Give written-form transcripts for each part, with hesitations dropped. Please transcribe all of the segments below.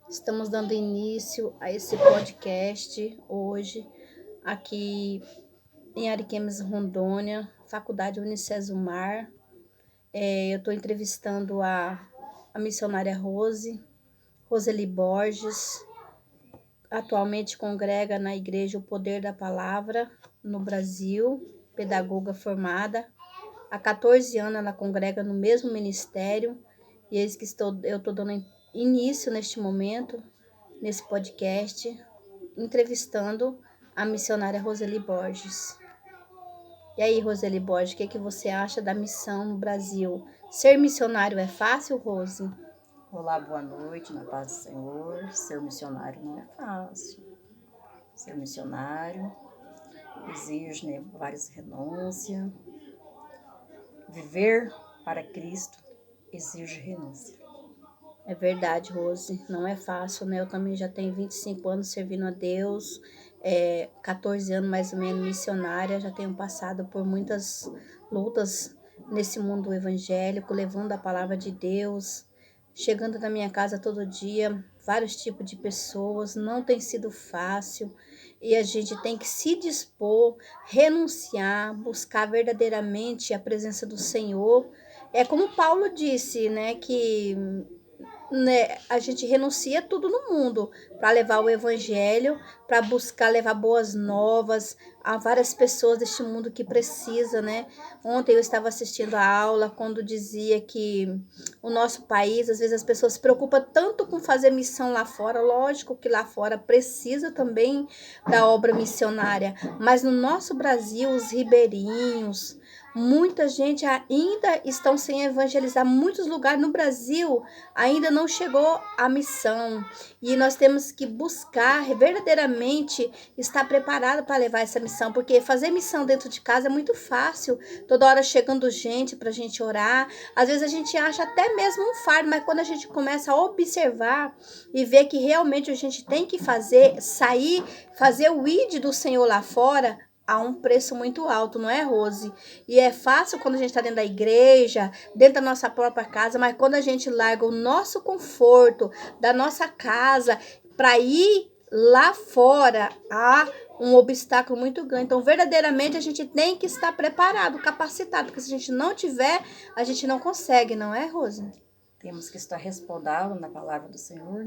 Estamos dando início a esse podcast hoje, aqui em Ariquemes, Rondônia, Faculdade Unicesumar. Eu estou entrevistando a missionária Roseli Borges. Atualmente congrega na Igreja o Poder da Palavra no Brasil, pedagoga formada. Há 14 anos ela congrega no mesmo ministério e eis que eu estou dando início neste momento, nesse podcast, entrevistando a missionária Roseli Borges. E aí, Roseli Borges, o que você acha da missão no Brasil? Ser missionário é fácil, Rose? Olá, boa noite, na paz do Senhor. Ser missionário não é fácil. Ser missionário exige, várias renúncias. Viver para Cristo exige renúncia. É verdade, Rose, não é fácil, né? Eu também já tenho 25 anos servindo a Deus, 14 anos mais ou menos missionária, já tenho passado por muitas lutas nesse mundo evangélico, levando a palavra de Deus, chegando na minha casa todo dia, vários tipos de pessoas, não tem sido fácil, e a gente tem que se dispor, renunciar, buscar verdadeiramente a presença do Senhor. É como Paulo disse, né, que a gente renuncia tudo no mundo para levar o evangelho, para buscar levar boas novas a várias pessoas deste mundo que precisa, né? Ontem eu estava assistindo a aula quando dizia que o nosso país, às vezes as pessoas se preocupam tanto com fazer missão lá fora, lógico que lá fora precisa também da obra missionária, mas no nosso Brasil, os ribeirinhos, muita gente ainda estão sem evangelizar, muitos lugares no Brasil ainda não chegou a missão e nós temos que buscar verdadeiramente estar preparado para levar essa missão, porque fazer missão dentro de casa é muito fácil, toda hora chegando gente para a gente orar, às vezes a gente acha até mesmo um fardo, mas quando a gente começa a observar e ver que realmente a gente tem que sair, fazer o ID do Senhor lá fora, a um preço muito alto, não é, Rose? E é fácil quando a gente está dentro da igreja, dentro da nossa própria casa, mas quando a gente larga o nosso conforto da nossa casa para ir lá fora, há um obstáculo muito grande. Então, verdadeiramente, a gente tem que estar preparado, capacitado, porque se a gente não tiver, a gente não consegue, não é, Rose? Temos que estar respaldado na palavra do Senhor,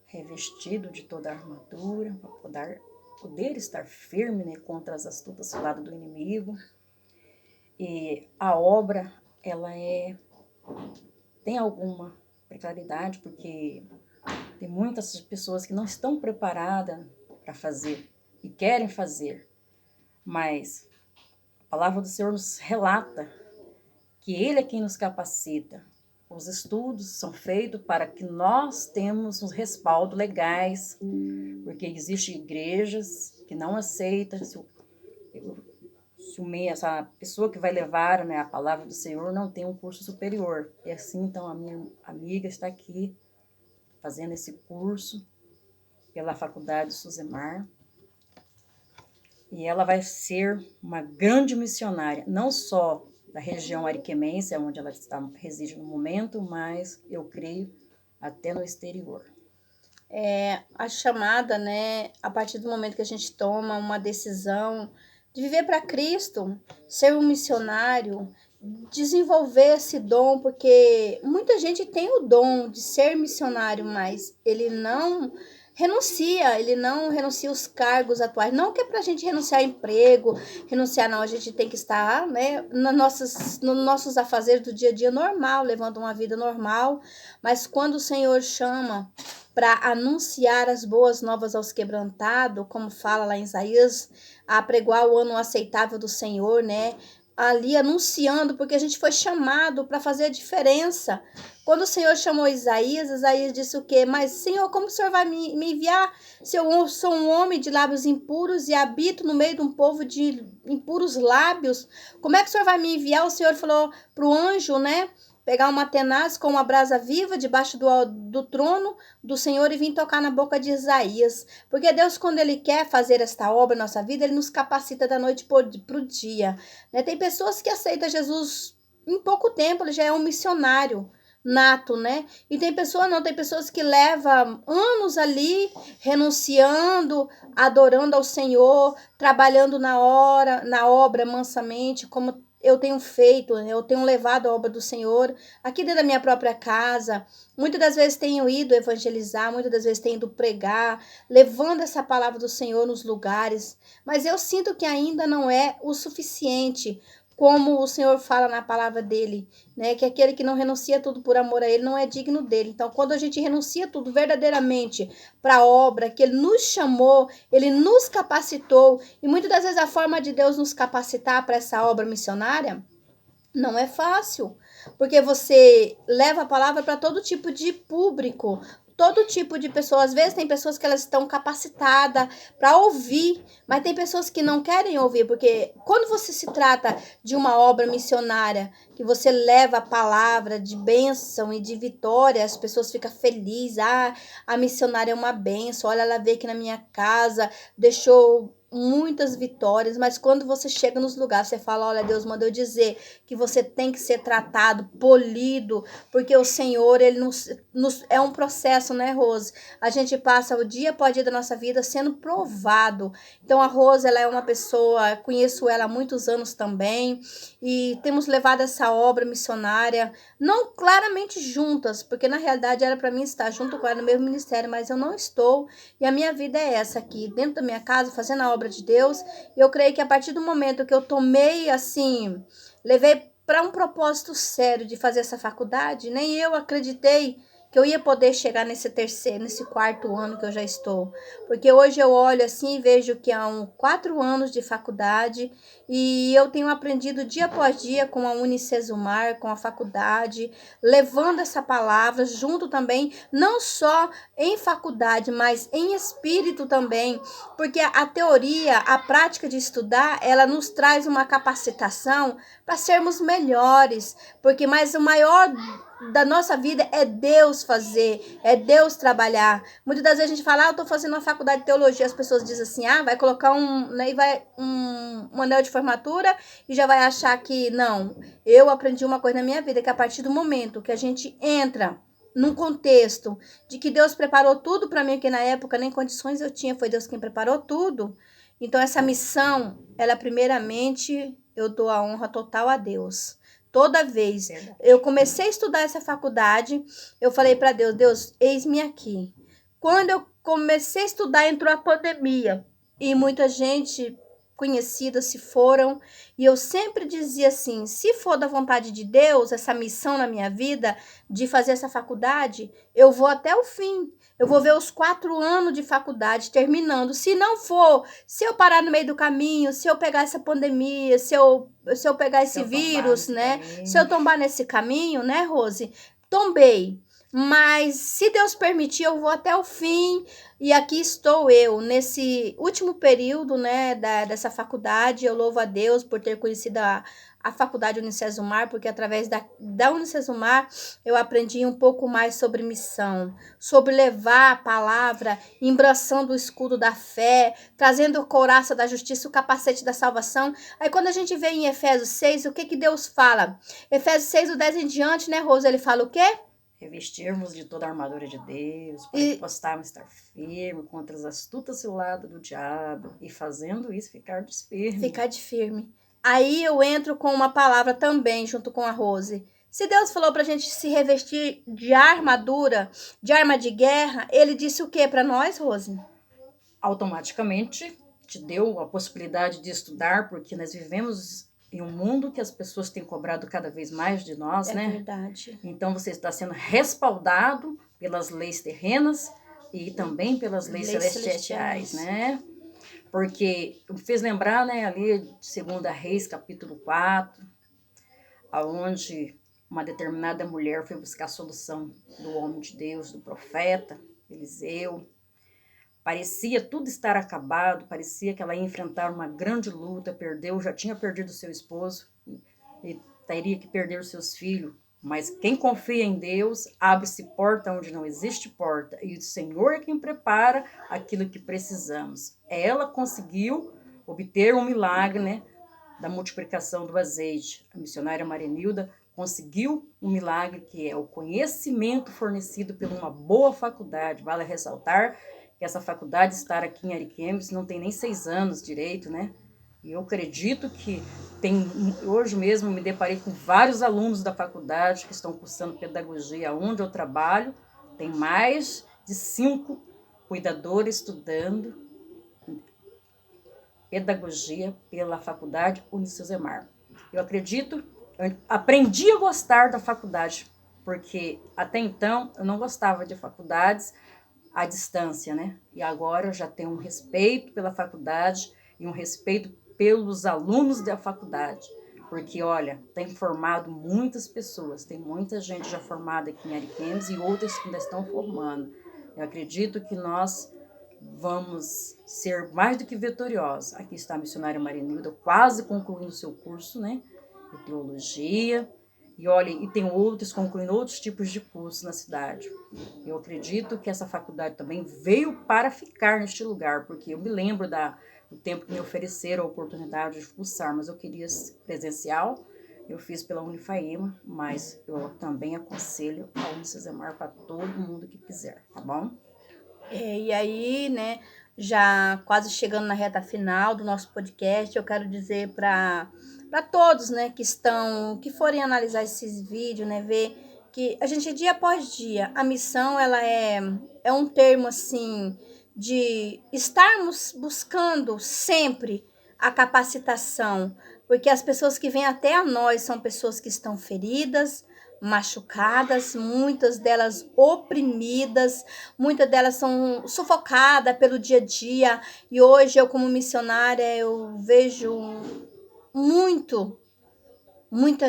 revestido de toda a armadura, para poder estar firme, contra as astutas ciladas do inimigo. E a obra, tem alguma precariedade, porque tem muitas pessoas que não estão preparadas para fazer e querem fazer, mas a palavra do Senhor nos relata que Ele é quem nos capacita. Os estudos são feitos para que nós temos uns respaldos legais, porque existem igrejas que não aceitam se essa pessoa que vai levar, a palavra do Senhor não tem um curso superior. E assim, então, a minha amiga está aqui fazendo esse curso pela Faculdade Suzemar. E ela vai ser uma grande missionária, não só da região ariquemense, onde ela reside no momento, mas eu creio até no exterior. A chamada, né, a partir do momento que a gente toma uma decisão de viver para Cristo, ser um missionário, desenvolver esse dom, porque muita gente tem o dom de ser missionário, mas ele não renuncia os cargos atuais. Não que é para a gente renunciar emprego, renunciar não, a gente tem que estar, né, nos nossos afazeres do dia a dia normal, levando uma vida normal, mas quando o Senhor chama para anunciar as boas novas aos quebrantados, como fala lá em Isaías, a pregoar o ano aceitável do Senhor, né? Ali anunciando, porque a gente foi chamado para fazer a diferença. Quando o Senhor chamou Isaías, Isaías disse o quê? Mas, Senhor, como o Senhor vai me enviar se eu sou um homem de lábios impuros e habito no meio de um povo de impuros lábios? Como é que o Senhor vai me enviar? O Senhor falou para o anjo, né? Pegar uma tenaz com uma brasa viva debaixo do trono do Senhor e vir tocar na boca de Isaías. Porque Deus, quando Ele quer fazer esta obra na nossa vida, Ele nos capacita da noite para o dia. Né? Tem pessoas que aceitam Jesus em pouco tempo, ele já é um missionário. nato, né? E tem pessoa não, tem pessoas que levam anos ali renunciando, adorando ao Senhor, trabalhando na obra mansamente, como eu tenho feito, eu tenho levado a obra do Senhor aqui dentro da minha própria casa. Muitas das vezes tenho ido evangelizar, muitas das vezes tenho ido pregar, levando essa palavra do Senhor nos lugares, mas eu sinto que ainda não é o suficiente, como o Senhor fala na palavra dele, né? Que aquele que não renuncia tudo por amor a ele não é digno dele. Então, quando a gente renuncia tudo verdadeiramente para a obra que ele nos chamou, ele nos capacitou, e muitas das vezes a forma de Deus nos capacitar para essa obra missionária não é fácil, porque você leva a palavra para todo tipo de público, todo tipo de pessoa. Às vezes tem pessoas que elas estão capacitadas para ouvir, mas tem pessoas que não querem ouvir, porque quando você se trata de uma obra missionária, que você leva a palavra de bênção e de vitória, as pessoas ficam felizes. Ah, a missionária é uma bênção, olha, ela veio aqui na minha casa, deixou muitas vitórias, mas quando você chega nos lugares, você fala, olha, Deus mandou eu dizer que você tem que ser tratado, polido, porque o Senhor, ele é um processo, né, Rose? A gente passa o dia após dia da nossa vida sendo provado. Então, a Rose, ela é uma pessoa, conheço ela há muitos anos também, e temos levado essa obra missionária, não claramente juntas, porque na realidade era para mim estar junto com ela no mesmo ministério, mas eu não estou, e a minha vida é essa aqui, dentro da minha casa, fazendo a obra de Deus. E eu creio que a partir do momento que eu tomei, assim, levei para um propósito sério de fazer essa faculdade, nem eu acreditei que eu ia poder chegar nesse quarto ano que eu já estou. Porque hoje eu olho assim e vejo que há 4 anos de faculdade e eu tenho aprendido dia após dia com a Unicesumar, com a faculdade, levando essa palavra junto também, não só em faculdade, mas em espírito também, porque a teoria, a prática de estudar, ela nos traz uma capacitação para sermos melhores, porque mais o maior da nossa vida é Deus fazer, é Deus trabalhar. Muitas das vezes a gente fala, eu tô fazendo uma faculdade de teologia, as pessoas dizem assim, vai colocar um anel de formatura e já vai achar que, não, eu aprendi uma coisa na minha vida, que a partir do momento que a gente entra num contexto de que Deus preparou tudo para mim, que na época nem condições eu tinha, foi Deus quem preparou tudo. Então essa missão, ela primeiramente, eu dou a honra total a Deus. Toda vez eu comecei a estudar essa faculdade, eu falei para Deus, Deus, eis-me aqui. Quando eu comecei a estudar, entrou a pandemia e muita gente conhecida se foram, e eu sempre dizia assim, se for da vontade de Deus, essa missão na minha vida de fazer essa faculdade, eu vou até o fim. Eu vou ver os 4 anos de faculdade terminando. Se não for, se eu parar no meio do caminho, se eu pegar essa pandemia, se eu pegar esse vírus, né? Se eu tombar nesse caminho, né, Rose? Tombei. Mas se Deus permitir, eu vou até o fim. E aqui estou eu, nesse último período, né, dessa faculdade. Eu louvo a Deus por ter conhecido a faculdade Unicesumar, porque através da Unicesumar eu aprendi um pouco mais sobre missão, sobre levar a palavra, embraçando o escudo da fé, trazendo a couraça da justiça, o capacete da salvação. Aí quando a gente vê em Efésios 6, o que Deus fala? Efésios 6, o 10 em diante, né, Rosa? Ele fala o quê? Revestirmos de toda a armadura de Deus, para que possamos estar firme contra as astutas ciladas do diabo, e fazendo isso, ficar de firme. Ficar de firme. Aí eu entro com uma palavra também, junto com a Rose. Se Deus falou pra gente se revestir de armadura, de arma de guerra, ele disse o que para nós, Rose? Automaticamente te deu a possibilidade de estudar, porque nós vivemos em um mundo que as pessoas têm cobrado cada vez mais de nós, né? É verdade. Então você está sendo respaldado pelas leis terrenas e também pelas leis celestiais, né? Porque me fez lembrar, né, ali de 2 Reis, capítulo 4, aonde uma determinada mulher foi buscar a solução do homem de Deus, do profeta Eliseu. Parecia tudo estar acabado, parecia que ela ia enfrentar uma grande luta, já tinha perdido seu esposo e teria que perder os seus filhos. Mas quem confia em Deus, abre-se porta onde não existe porta, e o Senhor é quem prepara aquilo que precisamos. Ela conseguiu obter um milagre, né, da multiplicação do azeite. A missionária Marinilda conseguiu um milagre, que é o conhecimento fornecido por uma boa faculdade. Vale ressaltar que essa faculdade está aqui em Ariquemes, não tem nem 6 anos direito, né? E eu acredito que hoje mesmo me deparei com vários alunos da faculdade que estão cursando pedagogia onde eu trabalho. Tem mais de 5 cuidadores estudando pedagogia pela faculdade Unicesumar. Eu acredito, eu aprendi a gostar da faculdade, porque até então eu não gostava de faculdades à distância, né? E agora eu já tenho um respeito pela faculdade e um respeito pelos alunos da faculdade, porque, olha, tem formado muitas pessoas, tem muita gente já formada aqui em Ariquemes e outras que ainda estão formando. Eu acredito que nós vamos ser mais do que vitoriosos. Aqui está a missionária Marinilda, quase concluindo seu curso, né, de teologia. E olha, e tem outros concluindo outros tipos de cursos na cidade. Eu acredito que essa faculdade também veio para ficar neste lugar, porque eu me lembro do tempo que me ofereceram a oportunidade de cursar, mas eu queria presencial. Eu fiz pela Unifaema, mas eu também aconselho a Unicesumar para todo mundo que quiser, tá bom? E aí, né, já quase chegando na reta final do nosso podcast, eu quero dizer para todos, né, que forem analisar esses vídeos, né, ver que a gente dia após dia, a missão ela é um termo assim de estarmos buscando sempre a capacitação, porque as pessoas que vêm até a nós são pessoas que estão feridas, machucadas, muitas delas oprimidas, muitas delas são sufocadas pelo dia a dia. E hoje eu, como missionária, eu vejo muita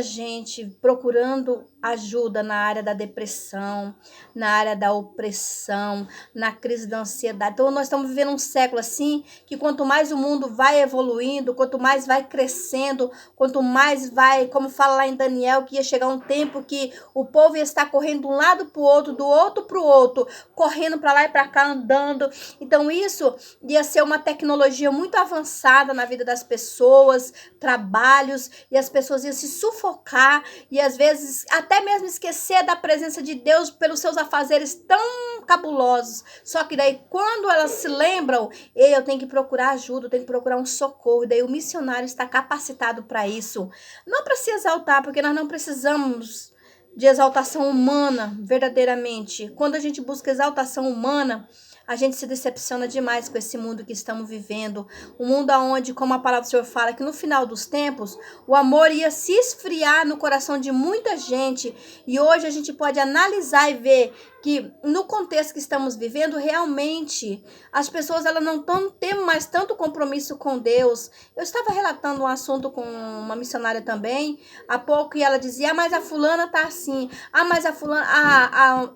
gente procurando ajuda na área da depressão, na área da opressão, na crise da ansiedade. Então, nós estamos vivendo um século assim, que quanto mais o mundo vai evoluindo, quanto mais vai crescendo, quanto mais vai, como fala lá em Daniel, que ia chegar um tempo que o povo ia estar correndo de um lado para o outro, do outro para o outro, correndo para lá e para cá, andando. Então, isso ia ser uma tecnologia muito avançada na vida das pessoas, trabalhos, e as pessoas iam se sufocar e às vezes até mesmo esquecer da presença de Deus pelos seus afazeres tão cabulosos. Só que daí quando elas se lembram, ei, eu tenho que procurar ajuda, eu tenho que procurar um socorro. Daí o missionário está capacitado para isso. Não para se exaltar, porque nós não precisamos de exaltação humana, verdadeiramente. Quando a gente busca exaltação humana, a gente se decepciona demais com esse mundo que estamos vivendo. Um mundo onde, como a palavra do Senhor fala, que no final dos tempos, o amor ia se esfriar no coração de muita gente. E hoje a gente pode analisar e ver que no contexto que estamos vivendo, realmente as pessoas elas não estão tendo mais tanto compromisso com Deus. Eu estava relatando um assunto com uma missionária também, há pouco, e ela dizia, mas a fulana tá assim, mas a fulana,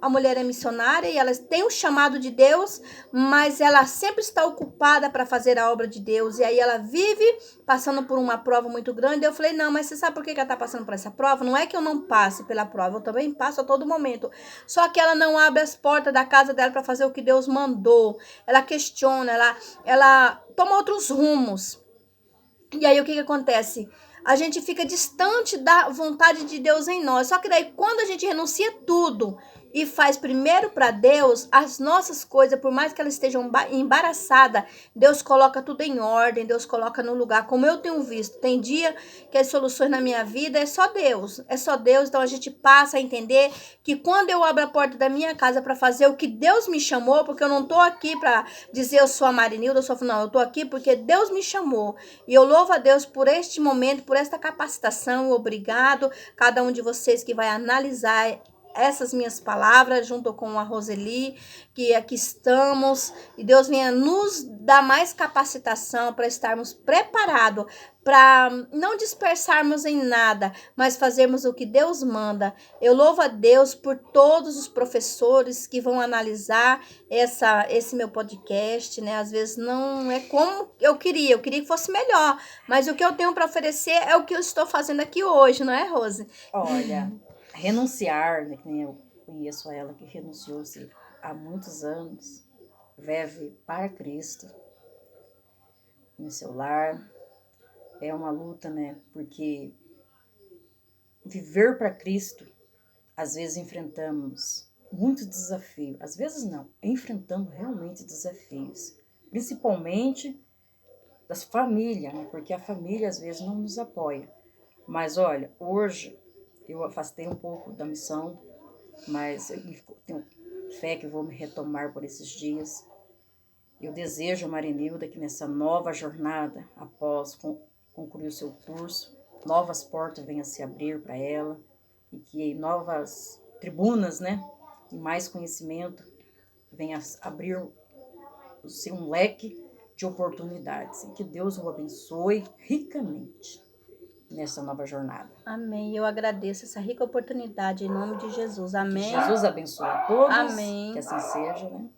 a mulher é missionária e ela tem o chamado de Deus, mas ela sempre está ocupada para fazer a obra de Deus, e aí ela vive passando por uma prova muito grande. Eu falei, não, mas você sabe por que ela está passando por essa prova? Não é que eu não passe pela prova, eu também passo a todo momento, só que ela não abre as portas da casa dela para fazer o que Deus mandou, ela questiona, ela toma outros rumos, e aí o que acontece? A gente fica distante da vontade de Deus em nós. Só que daí quando a gente renuncia tudo e faz primeiro para Deus, as nossas coisas, por mais que elas estejam embaraçadas, Deus coloca tudo em ordem, Deus coloca no lugar. Como eu tenho visto, tem dia que as soluções na minha vida é só Deus. É só Deus, então a gente passa a entender que quando eu abro a porta da minha casa para fazer o que Deus me chamou, porque eu não tô aqui para dizer eu sou a Marinilda, não, eu tô aqui porque Deus me chamou. E eu louvo a Deus por este momento, por esta capacitação. Obrigado cada um de vocês que vai analisar essas minhas palavras junto com a Roseli, que aqui estamos, e Deus venha nos dar mais capacitação para estarmos preparados, para não dispersarmos em nada, mas fazermos o que Deus manda. Eu louvo a Deus por todos os professores que vão analisar esse meu podcast, né? Às vezes não é como eu queria que fosse melhor, mas o que eu tenho para oferecer é o que eu estou fazendo aqui hoje, não é, Rose? Olha, renunciar, né, que nem eu conheço ela, que renunciou-se há muitos anos, vive para Cristo, no seu lar. É uma luta, né, porque viver para Cristo, às vezes enfrentamos muito desafio. Às vezes não, enfrentamos realmente desafios. Principalmente das famílias, né? Porque a família às vezes não nos apoia. Mas olha, hoje eu afastei um pouco da missão, mas eu tenho fé que vou me retomar por esses dias. Eu desejo a Marinilda que nessa nova jornada, após concluir o seu curso, novas portas venham a se abrir para ela e que novas tribunas, né, e mais conhecimento venham a abrir o seu leque de oportunidades e que Deus o abençoe ricamente nessa nova jornada. Amém. Eu agradeço essa rica oportunidade em nome de Jesus. Que Amém. Jesus abençoe a todos, Amém. que assim seja, né?